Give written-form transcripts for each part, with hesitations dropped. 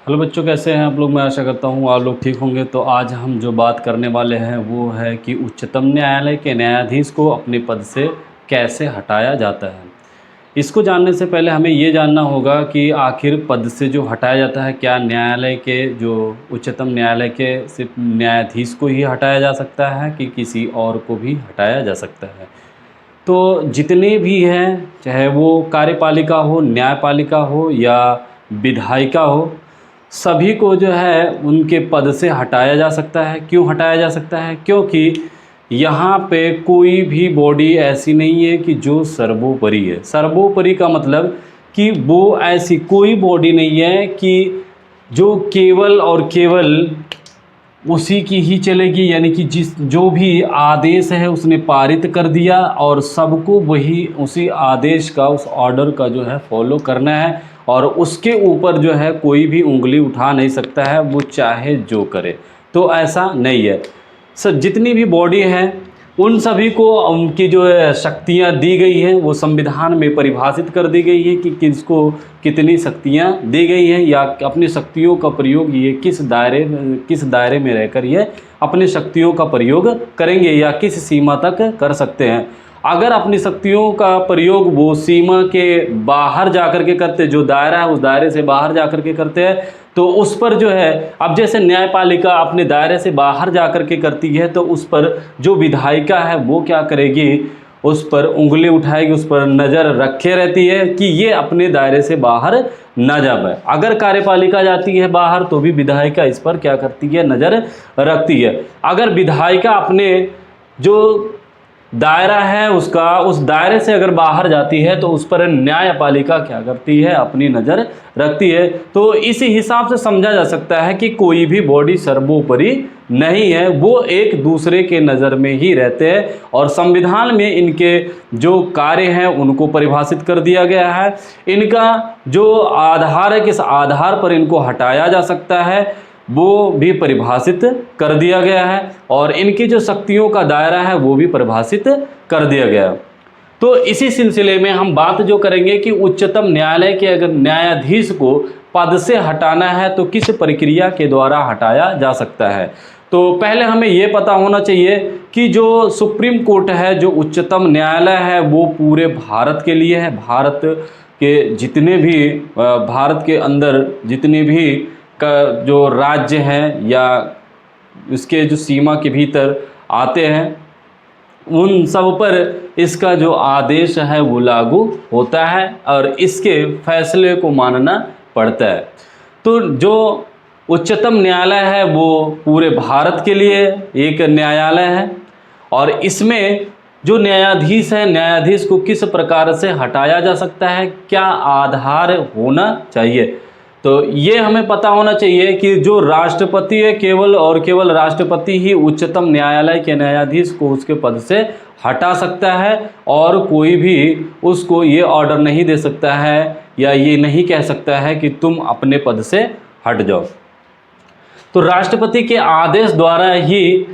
Hello बच्चों, कैसे हैं आप लोग। मैं आशा करता हूँ आप लोग ठीक होंगे। तो आज हम जो बात करने वाले हैं वो है कि उच्चतम न्यायालय के न्यायाधीश को अपने पद से कैसे हटाया जाता है। इसको जानने से पहले हमें ये जानना होगा कि आखिर पद से जो हटाया जाता है, क्या न्यायालय के जो उच्चतम न्यायालय के सिर्फ न्यायाधीश को ही हटाया जा सकता है कि किसी और को भी हटाया जा सकता है। तो जितने भी हैं, चाहे वो कार्यपालिका हो, न्यायपालिका हो या विधायिका हो, सभी को जो है उनके पद से हटाया जा सकता है। क्यों हटाया जा सकता है? क्योंकि यहाँ पे कोई भी बॉडी ऐसी नहीं है कि जो सर्वोपरि है। सर्वोपरि का मतलब कि वो ऐसी कोई बॉडी नहीं है कि जो केवल और केवल उसी की ही चलेगी, यानी कि जिस जो भी आदेश है उसने पारित कर दिया और सबको वही उसी आदेश का, उस ऑर्डर का जो है फॉलो करना है और उसके ऊपर जो है कोई भी उंगली उठा नहीं सकता है, वो चाहे जो करे। तो ऐसा नहीं है। सर, जितनी भी बॉडी है उन सभी को उनकी जो है शक्तियाँ दी गई हैं, वो संविधान में परिभाषित कर दी गई है कि किसको कितनी शक्तियाँ दी गई हैं या अपनी शक्तियों का प्रयोग ये किस दायरे में रहकर ये अपनी शक्तियों का प्रयोग करेंगे या किस सीमा तक कर सकते हैं। अगर अपनी शक्तियों का प्रयोग वो सीमा के बाहर जाकर के करते, जो दायरा है उस दायरे से बाहर जाकर के करते हैं, तो उस पर जो है, अब जैसे न्यायपालिका अपने दायरे से बाहर जाकर के करती है, तो उस पर जो विधायिका है वो क्या करेगी, उस पर उंगली उठाएगी, उस पर नज़र रखे रहती है कि ये अपने दायरे से बाहर न जा पाए। अगर कार्यपालिका जाती है बाहर तो भी विधायिका इस पर क्या करती है, नज़र रखती है। अगर विधायिका अपने जो दायरा है उसका, उस दायरे से अगर बाहर जाती है तो उस पर न्यायपालिका क्या करती है, अपनी नज़र रखती है। तो इसी हिसाब से समझा जा सकता है कि कोई भी बॉडी सर्वोपरि नहीं है, वो एक दूसरे के नज़र में ही रहते हैं और संविधान में इनके जो कार्य हैं उनको परिभाषित कर दिया गया है। इनका जो आधार है, किस आधार पर इनको हटाया जा सकता है, वो भी परिभाषित कर दिया गया है और इनकी जो शक्तियों का दायरा है वो भी परिभाषित कर दिया गया है। तो इसी सिलसिले में हम बात जो करेंगे कि उच्चतम न्यायालय के अगर न्यायाधीश को पद से हटाना है तो किस प्रक्रिया के द्वारा हटाया जा सकता है। तो पहले हमें ये पता होना चाहिए कि जो सुप्रीम कोर्ट है, जो उच्चतम न्यायालय है, वो पूरे भारत के लिए है। भारत के जितने भी भारत के अंदर जितने भी का जो राज्य हैं या इसके जो सीमा के भीतर आते हैं, उन सब पर इसका जो आदेश है वो लागू होता है और इसके फैसले को मानना पड़ता है। तो जो उच्चतम न्यायालय है वो पूरे भारत के लिए एक न्यायालय है और इसमें जो न्यायाधीश है, न्यायाधीश को किस प्रकार से हटाया जा सकता है, क्या आधार होना चाहिए, तो ये हमें पता होना चाहिए कि जो राष्ट्रपति है, केवल और केवल राष्ट्रपति ही उच्चतम न्यायालय के न्यायाधीश को उसके पद से हटा सकता है और कोई भी उसको ये ऑर्डर नहीं दे सकता है या ये नहीं कह सकता है कि तुम अपने पद से हट जाओ। तो राष्ट्रपति के आदेश द्वारा ही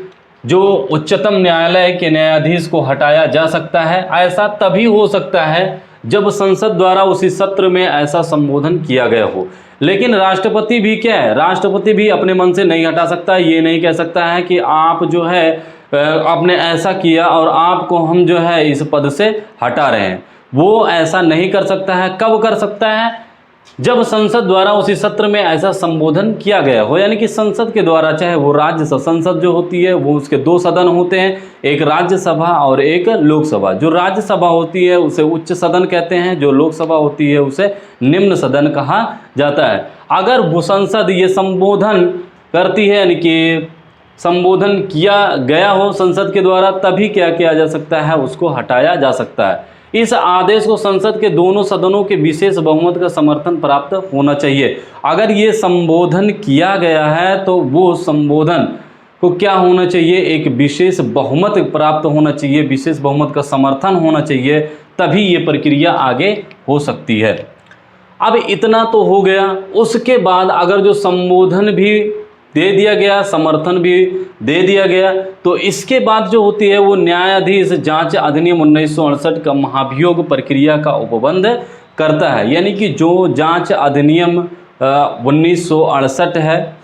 जो उच्चतम न्यायालय के न्यायाधीश को हटाया जा सकता है। ऐसा तभी हो सकता है जब संसद द्वारा उसी सत्र में ऐसा संबोधन किया गया हो। लेकिन राष्ट्रपति भी क्या है, राष्ट्रपति भी अपने मन से नहीं हटा सकता। ये नहीं कह सकता है कि आप जो है आपने ऐसा किया और आपको हम जो है इस पद से हटा रहे हैं, वो ऐसा नहीं कर सकता है। कब कर सकता है? जब संसद द्वारा उसी सत्र में ऐसा संबोधन किया गया हो, यानी कि संसद के द्वारा, चाहे वो राज्य संसद जो होती है वो उसके दो सदन होते हैं, एक राज्यसभा और एक लोकसभा। जो राज्यसभा होती है उसे उच्च सदन कहते हैं, जो लोकसभा होती है उसे निम्न सदन कहा जाता है। अगर वो संसद ये संबोधन करती है, यानी कि संबोधन किया गया हो संसद के द्वारा, तभी क्या किया जा सकता है, उसको हटाया जा सकता है। इस आदेश को संसद के दोनों सदनों के विशेष बहुमत का समर्थन प्राप्त होना चाहिए। अगर ये संबोधन किया गया है तो वो संबोधन को क्या होना चाहिए, एक विशेष बहुमत प्राप्त होना चाहिए, विशेष बहुमत का समर्थन होना चाहिए, तभी ये प्रक्रिया आगे हो सकती है। अब इतना तो हो गया। उसके बाद अगर जो संबोधन भी दे दिया गया, समर्थन भी दे दिया गया, तो इसके बाद जो होती है वो न्यायाधीश जांच अधिनियम 1968 का महाभियोग प्रक्रिया का उपबंध करता है। यानी कि जो जांच अधिनियम 1968 है,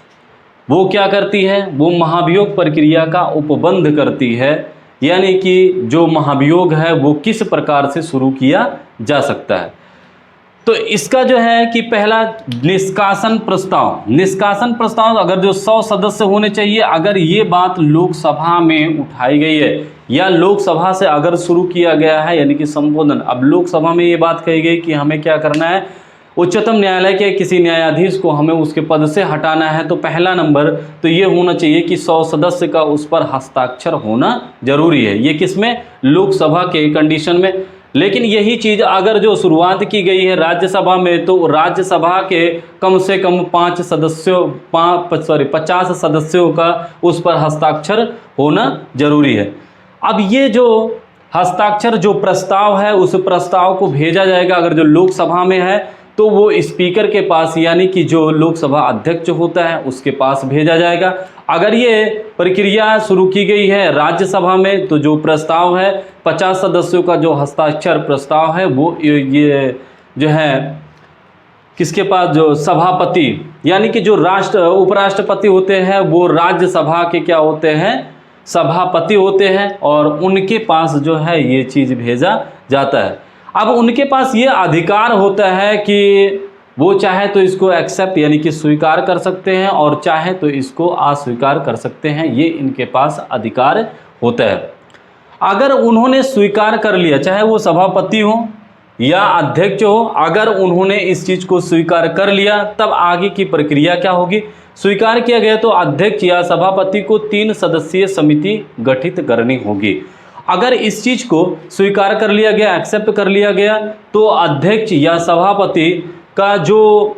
वो क्या करती है, वो महाभियोग प्रक्रिया का उपबंध करती है, यानी कि जो महाभियोग है वो किस प्रकार से शुरू किया जा सकता है। तो इसका जो है कि पहला निष्कासन प्रस्ताव अगर जो 100 सदस्य होने चाहिए, अगर ये बात लोकसभा में उठाई गई है या लोकसभा से अगर शुरू किया गया है, यानी कि संबोधन, अब लोकसभा में ये बात कही गई कि हमें क्या करना है, उच्चतम न्यायालय के किसी न्यायाधीश को हमें उसके पद से हटाना है, तो पहला नंबर तो ये होना चाहिए कि 100 सदस्य का उस पर हस्ताक्षर होना जरूरी है। ये किसमें, लोकसभा के कंडीशन में। लेकिन यही चीज़ अगर जो शुरुआत की गई है राज्यसभा में, तो राज्यसभा के कम से कम 50 सदस्यों का उस पर हस्ताक्षर होना जरूरी है। अब ये जो हस्ताक्षर जो प्रस्ताव है, उस प्रस्ताव को भेजा जाएगा, अगर जो लोकसभा में है तो वो स्पीकर के पास, यानी कि जो लोकसभा अध्यक्ष होता है उसके पास भेजा जाएगा। अगर ये प्रक्रिया शुरू की गई है राज्यसभा में, तो जो प्रस्ताव है 50 सदस्यों का जो हस्ताक्षर प्रस्ताव है वो ये जो है किसके पास, जो सभापति यानी कि जो उपराष्ट्रपति होते हैं वो राज्यसभा के क्या होते हैं, सभापति होते हैं, और उनके पास जो है ये चीज़ भेजा जाता है। अब उनके पास ये अधिकार होता है कि वो चाहे तो इसको एक्सेप्ट यानी कि स्वीकार कर सकते हैं, और चाहे तो इसको अस्वीकार कर सकते हैं, ये इनके पास अधिकार होता है। अगर उन्होंने स्वीकार कर लिया, चाहे वो सभापति हो या अध्यक्ष हो, अगर उन्होंने इस चीज़ को स्वीकार कर लिया, तब आगे की प्रक्रिया क्या होगी, स्वीकार किया गया तो अध्यक्ष या सभापति को 3 सदस्यीय समिति गठित करनी होगी। अगर इस चीज़ को स्वीकार कर लिया गया, एक्सेप्ट कर लिया गया, तो अध्यक्ष या सभापति का जो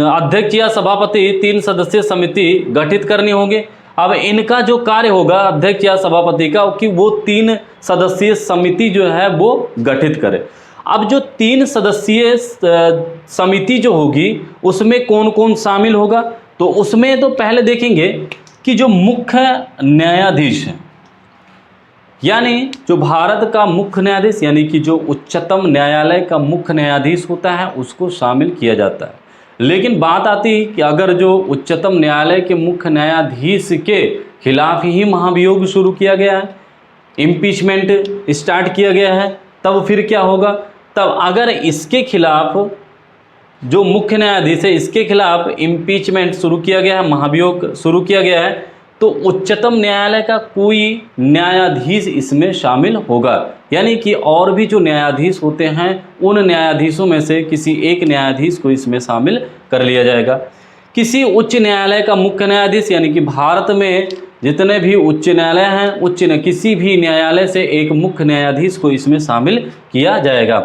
अध्यक्ष या सभापति 3 सदस्यीय समिति गठित करनी होगी। अब इनका जो कार्य होगा अध्यक्ष या सभापति का, कि वो 3 सदस्यीय समिति जो है वो गठित करे। अब जो 3 सदस्यीय समिति जो होगी उसमें कौन कौन शामिल होगा, तो उसमें तो पहले देखेंगे कि जो मुख्य न्यायाधीश है, यानी जो भारत का मुख्य न्यायाधीश यानी कि जो उच्चतम न्यायालय का मुख्य न्यायाधीश होता है उसको शामिल किया जाता है। लेकिन बात आती है कि अगर जो उच्चतम न्यायालय के मुख्य न्यायाधीश के खिलाफ ही महाभियोग शुरू किया गया है, इम्पीचमेंट स्टार्ट किया गया है, तब फिर क्या होगा, तब अगर इसके खिलाफ जो मुख्य न्यायाधीश है इसके खिलाफ इम्पीचमेंट शुरू किया गया है, महाभियोग शुरू किया गया है, तो उच्चतम न्यायालय का कोई न्यायाधीश इसमें शामिल होगा। यानी कि और भी जो न्यायाधीश होते हैं उन न्यायाधीशों में से किसी एक न्यायाधीश को इसमें शामिल कर लिया जाएगा। किसी उच्च न्यायालय का मुख्य न्यायाधीश, यानी कि भारत में जितने भी उच्च न्यायालय हैं, किसी भी न्यायालय से एक मुख्य न्यायाधीश को इसमें शामिल किया जाएगा।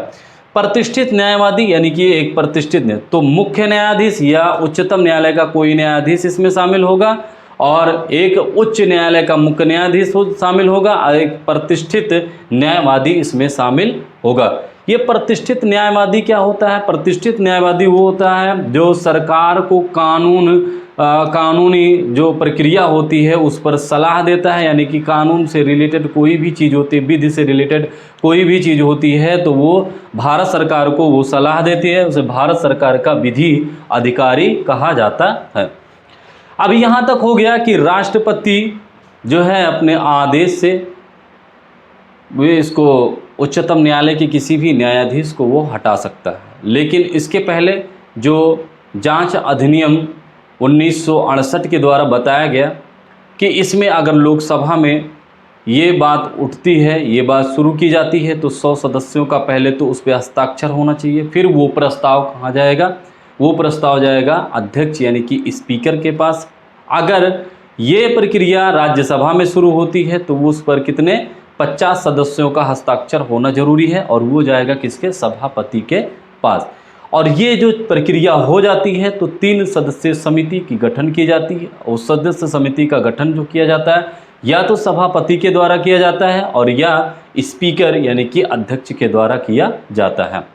प्रतिष्ठित न्यायवादी यानी कि एक प्रतिष्ठित तो मुख्य न्यायाधीश या उच्चतम न्यायालय का कोई न्यायाधीश इसमें शामिल होगा, और एक उच्च न्यायालय का मुख्य न्यायाधीश शामिल होगा, और एक प्रतिष्ठित न्यायवादी इसमें शामिल होगा। ये प्रतिष्ठित न्यायवादी क्या होता है, प्रतिष्ठित न्यायवादी वो होता है जो सरकार को कानूनी जो प्रक्रिया होती है उस पर सलाह देता है, यानी कि कानून से रिलेटेड कोई भी चीज़ होती है, विधि से रिलेटेड कोई भी चीज़ होती है तो वो भारत सरकार को वो सलाह देती है, उसे भारत सरकार का विधि अधिकारी कहा जाता है। अब यहाँ तक हो गया कि राष्ट्रपति जो है अपने आदेश से वे इसको उच्चतम न्यायालय के किसी भी न्यायाधीश को वो हटा सकता है। लेकिन इसके पहले जो जांच अधिनियम 1968 के द्वारा बताया गया कि इसमें अगर लोकसभा में ये बात उठती है, ये बात शुरू की जाती है, तो 100 सदस्यों का पहले तो उस पर हस्ताक्षर होना चाहिए। फिर वो प्रस्ताव कहाँ जाएगा, वो प्रस्ताव जाएगा अध्यक्ष यानी कि स्पीकर के पास। अगर ये प्रक्रिया राज्यसभा में शुरू होती है तो उस पर कितने 50 सदस्यों का हस्ताक्षर होना जरूरी है, और वो जाएगा किसके, सभापति के पास। और ये जो प्रक्रिया हो जाती है तो 3 सदस्यीय समिति की गठन की जाती है। उस सदस्य समिति का गठन जो किया जाता है या तो सभापति के द्वारा किया जाता है और या स्पीकर यानी कि अध्यक्ष के द्वारा किया जाता है।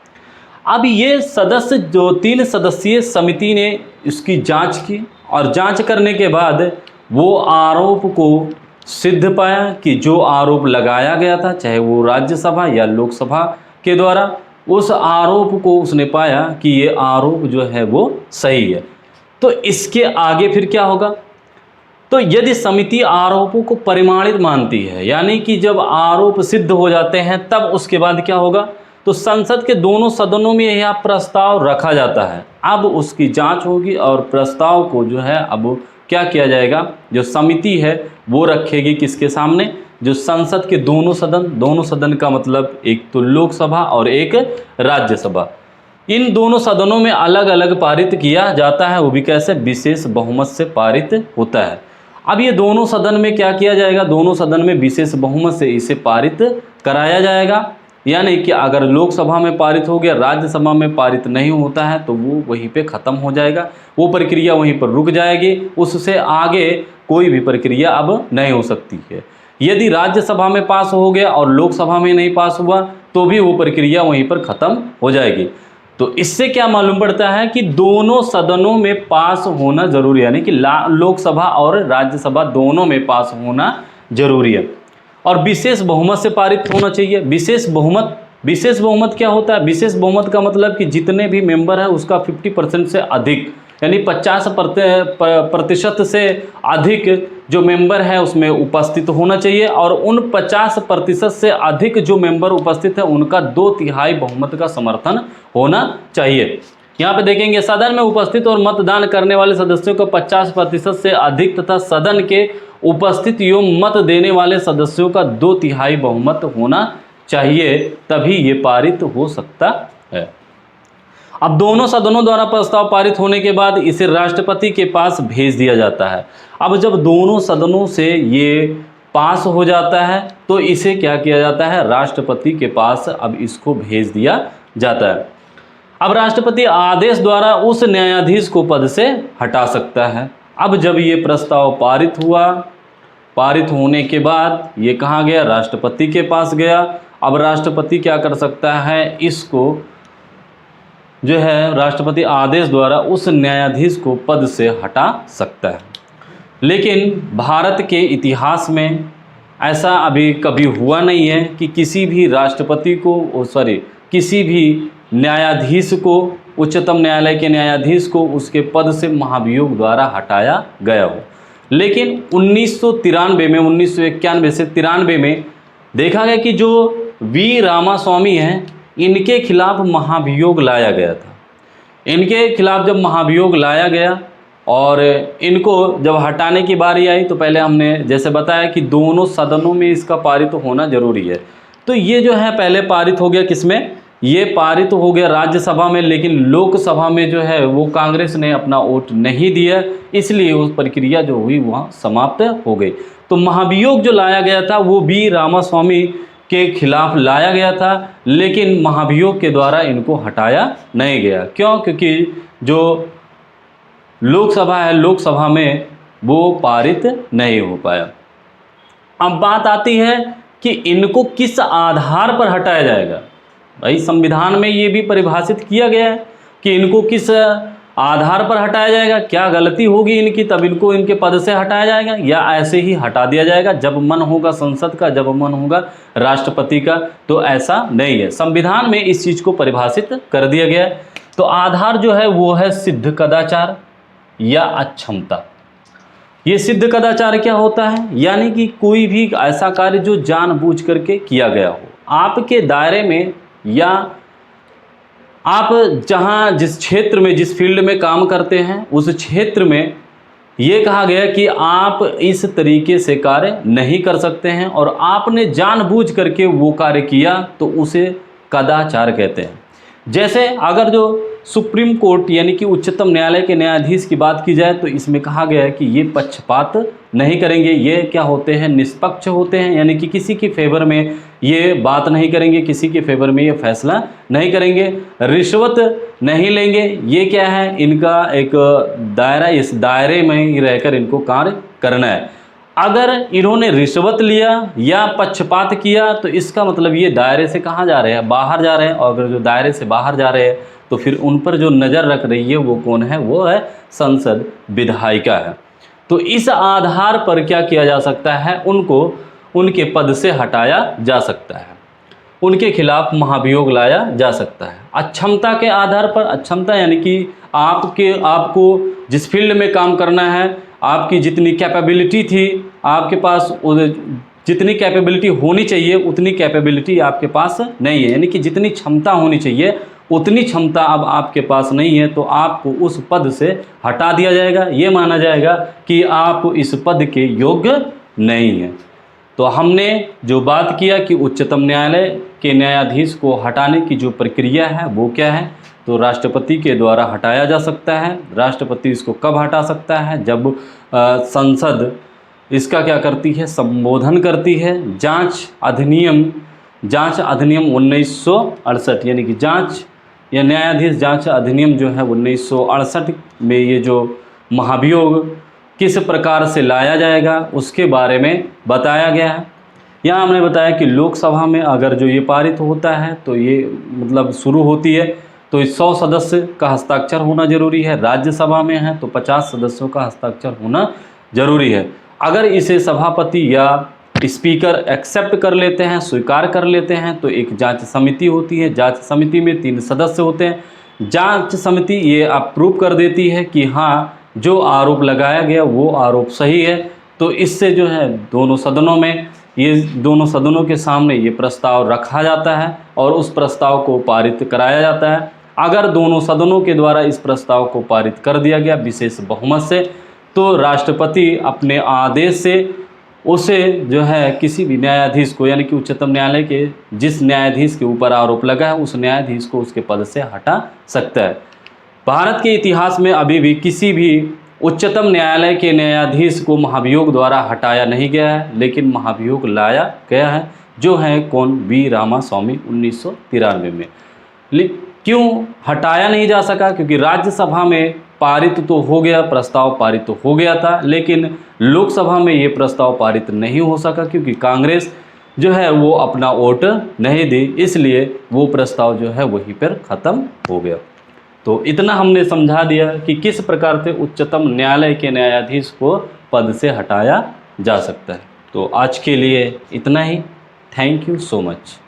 अब ये सदस्य जो 3 सदस्यीय समिति ने इसकी जांच की, और जांच करने के बाद वो आरोप को सिद्ध पाया कि जो आरोप लगाया गया था, चाहे वो राज्यसभा या लोकसभा के द्वारा, उस आरोप को उसने पाया कि ये आरोप जो है वो सही है, तो इसके आगे फिर क्या होगा? तो यदि समिति आरोपों को प्रमाणित मानती है, यानी कि जब आरोप सिद्ध हो जाते हैं तब उसके बाद क्या होगा? तो संसद के दोनों सदनों में यह प्रस्ताव रखा जाता है। अब उसकी जांच होगी और प्रस्ताव को जो है अब क्या किया जाएगा? जो समिति है वो रखेगी किसके सामने? जो संसद के दोनों सदन का मतलब एक तो लोकसभा और एक राज्यसभा, इन दोनों सदनों में अलग अलग पारित किया जाता है। वो भी कैसे? विशेष बहुमत से पारित होता है। अब ये दोनों सदन में क्या किया जाएगा? दोनों सदन में विशेष बहुमत से इसे पारित कराया जाएगा, यानी कि अगर लोकसभा में पारित हो गया, राज्यसभा में पारित नहीं होता है तो वो वहीं पे ख़त्म हो जाएगा, वो प्रक्रिया वहीं पर रुक जाएगी, उससे आगे कोई भी प्रक्रिया अब नहीं हो सकती है। यदि राज्यसभा में पास हो गया और लोकसभा में नहीं पास हुआ तो भी वो प्रक्रिया वहीं पर ख़त्म हो जाएगी। तो इससे क्या मालूम पड़ता है कि दोनों सदनों में पास होना जरूरी है, यानी कि लोकसभा और राज्यसभा दोनों में पास होना जरूरी है और विशेष बहुमत से पारित होना चाहिए। विशेष बहुमत क्या होता है? विशेष बहुमत का मतलब कि जितने भी मेंबर है उसका 50% से अधिक, यानी 50% से अधिक जो मेंबर है उसमें उपस्थित होना चाहिए और उन 50% से अधिक जो मेंबर उपस्थित है उनका 2/3 बहुमत का समर्थन होना चाहिए। यहाँ पे देखेंगे सदन में उपस्थित और मतदान करने वाले सदस्यों का 50% से अधिक तथा सदन के उपस्थित एवं मत देने वाले सदस्यों का 2/3 बहुमत होना चाहिए, तभी ये पारित हो सकता है। अब दोनों सदनों द्वारा प्रस्ताव पारित होने के बाद इसे राष्ट्रपति के पास भेज दिया जाता है। अब जब दोनों सदनों से ये पास हो जाता है तो इसे क्या किया जाता है? राष्ट्रपति के पास अब इसको भेज दिया जाता है। अब राष्ट्रपति आदेश द्वारा उस न्यायाधीश को पद से हटा सकता है। अब जब ये प्रस्ताव पारित हुआ, पारित होने के बाद ये कहाँ गया? राष्ट्रपति के पास गया। अब राष्ट्रपति क्या कर सकता है? इसको जो है राष्ट्रपति आदेश द्वारा उस न्यायाधीश को पद से हटा सकता है। लेकिन भारत के इतिहास में ऐसा अभी कभी हुआ नहीं है कि किसी भी राष्ट्रपति को किसी भी न्यायाधीश को, उच्चतम न्यायालय के न्यायाधीश को उसके पद से महाभियोग द्वारा हटाया गया हो। लेकिन 1991 से 93 में देखा गया कि जो वी रामास्वामी हैं इनके खिलाफ महाभियोग लाया गया था। इनके खिलाफ जब महाभियोग लाया गया और इनको जब हटाने की बारी आई तो पहले हमने जैसे बताया कि दोनों सदनों में इसका पारित होना जरूरी है। तो ये जो है पहले पारित हो गया किसमें? ये पारित हो गया राज्यसभा में, लेकिन लोकसभा में जो है वो कांग्रेस ने अपना वोट नहीं दिया, इसलिए उस प्रक्रिया जो हुई वहाँ समाप्त हो गई। तो महाभियोग जो लाया गया था वो वी रामास्वामी के खिलाफ लाया गया था, लेकिन महाभियोग के द्वारा इनको हटाया नहीं गया। क्यों? क्योंकि जो लोकसभा है, लोकसभा में वो पारित नहीं हो पाया। अब बात आती है कि इनको किस आधार पर हटाया जाएगा। भाई संविधान में ये भी परिभाषित किया गया है कि इनको किस आधार पर हटाया जाएगा, क्या गलती होगी इनकी तब इनको इनके पद से हटाया जाएगा, या ऐसे ही हटा दिया जाएगा जब मन होगा संसद का, जब मन होगा राष्ट्रपति का। तो ऐसा नहीं है, संविधान में इस चीज़ को परिभाषित कर दिया गया है। तो आधार जो है वो है सिद्ध कदाचार या अक्षमता। ये सिद्ध कदाचार क्या होता है? यानी कि कोई भी ऐसा कार्य जो जानबूझ करके किया गया हो आपके दायरे में, या आप जहाँ जिस क्षेत्र में, जिस फील्ड में काम करते हैं उस क्षेत्र में ये कहा गया कि आप इस तरीके से कार्य नहीं कर सकते हैं और आपने जानबूझ करके वो कार्य किया तो उसे कदाचार कहते हैं। जैसे अगर जो सुप्रीम कोर्ट यानी कि उच्चतम न्यायालय के न्यायाधीश की बात की जाए तो इसमें कहा गया है कि ये पक्षपात नहीं करेंगे, ये क्या होते हैं? निष्पक्ष होते हैं, यानी कि किसी के फेवर में ये बात नहीं करेंगे, किसी के फेवर में ये फैसला नहीं करेंगे, रिश्वत नहीं लेंगे। ये क्या है? इनका एक दायरा, इस दायरे में ही रहकर इनको कार्य करना है। अगर इन्होंने रिश्वत लिया या पक्षपात किया तो इसका मतलब ये दायरे से कहाँ जा रहे हैं? बाहर जा रहे हैं। और अगर जो दायरे से बाहर जा रहे हैं तो फिर उन पर जो नज़र रख रही है वो कौन है? वो है संसद, विधायिका है। तो इस आधार पर क्या किया जा सकता है? उनको उनके पद से हटाया जा सकता है। उनके खिलाफ महाभियोग लाया जा सकता है। अक्षमता के आधार पर, अक्षमता यानी कि आपको जिस फील्ड में काम करना है, आपकी जितनी कैपेबिलिटी थी, आपके पास जितनी कैपेबिलिटी होनी चाहिए उतनी कैपेबिलिटी आपके पास नहीं है, यानी कि जितनी क्षमता होनी चाहिए उतनी क्षमता अब आपके पास नहीं है, तो आपको उस पद से हटा दिया जाएगा। ये माना जाएगा कि आप इस पद के योग्य नहीं हैं। तो हमने जो बात किया कि उच्चतम न्यायालय के न्यायाधीश को हटाने की जो प्रक्रिया है वो क्या है, तो राष्ट्रपति के द्वारा हटाया जा सकता है। राष्ट्रपति इसको कब हटा सकता है, जब संसद इसका क्या करती है, संबोधन करती है। जांच अधिनियम 1968 यानी कि जांच या न्यायाधीश जांच अधिनियम जो है 1968 में ये जो महाभियोग किस प्रकार से लाया जाएगा उसके बारे में बताया गया है। यहाँ हमने बताया कि लोकसभा में अगर जो ये पारित होता है तो ये मतलब शुरू होती है तो 100 सदस्य का हस्ताक्षर होना जरूरी है। राज्यसभा में है तो 50 सदस्यों का हस्ताक्षर होना जरूरी है। अगर इसे सभापति या स्पीकर एक्सेप्ट कर लेते हैं, स्वीकार कर लेते हैं, तो एक जांच समिति होती है। जांच समिति में 3 सदस्य होते हैं। जांच समिति ये अप्रूव कर देती है कि हाँ जो आरोप लगाया गया वो आरोप सही है, तो इससे जो है दोनों सदनों के सामने ये प्रस्ताव रखा जाता है और उस प्रस्ताव को पारित कराया जाता है। अगर दोनों सदनों के द्वारा इस प्रस्ताव को पारित कर दिया गया विशेष बहुमत से, तो राष्ट्रपति अपने आदेश से उसे जो है किसी भी न्यायाधीश को, यानी कि उच्चतम न्यायालय के जिस न्यायाधीश के ऊपर आरोप लगा है उस न्यायाधीश को उसके पद से हटा सकता है। भारत के इतिहास में अभी भी किसी भी उच्चतम न्यायालय के न्यायाधीश को महाभियोग द्वारा हटाया नहीं गया है, लेकिन महाभियोग लाया गया है, जो है कौन, वी रामास्वामी 1993 में। क्यों हटाया नहीं जा सका, क्योंकि राज्यसभा में पारित तो हो गया, प्रस्ताव पारित तो हो गया था, लेकिन लोकसभा में ये प्रस्ताव पारित नहीं हो सका क्योंकि कांग्रेस जो है वो अपना वोट नहीं दी, इसलिए वो प्रस्ताव जो है वहीं पर ख़त्म हो गया। तो इतना हमने समझा दिया कि किस प्रकार से उच्चतम न्यायालय के न्यायाधीश को पद से हटाया जा सकता है। तो आज के लिए इतना ही। Thank you so much.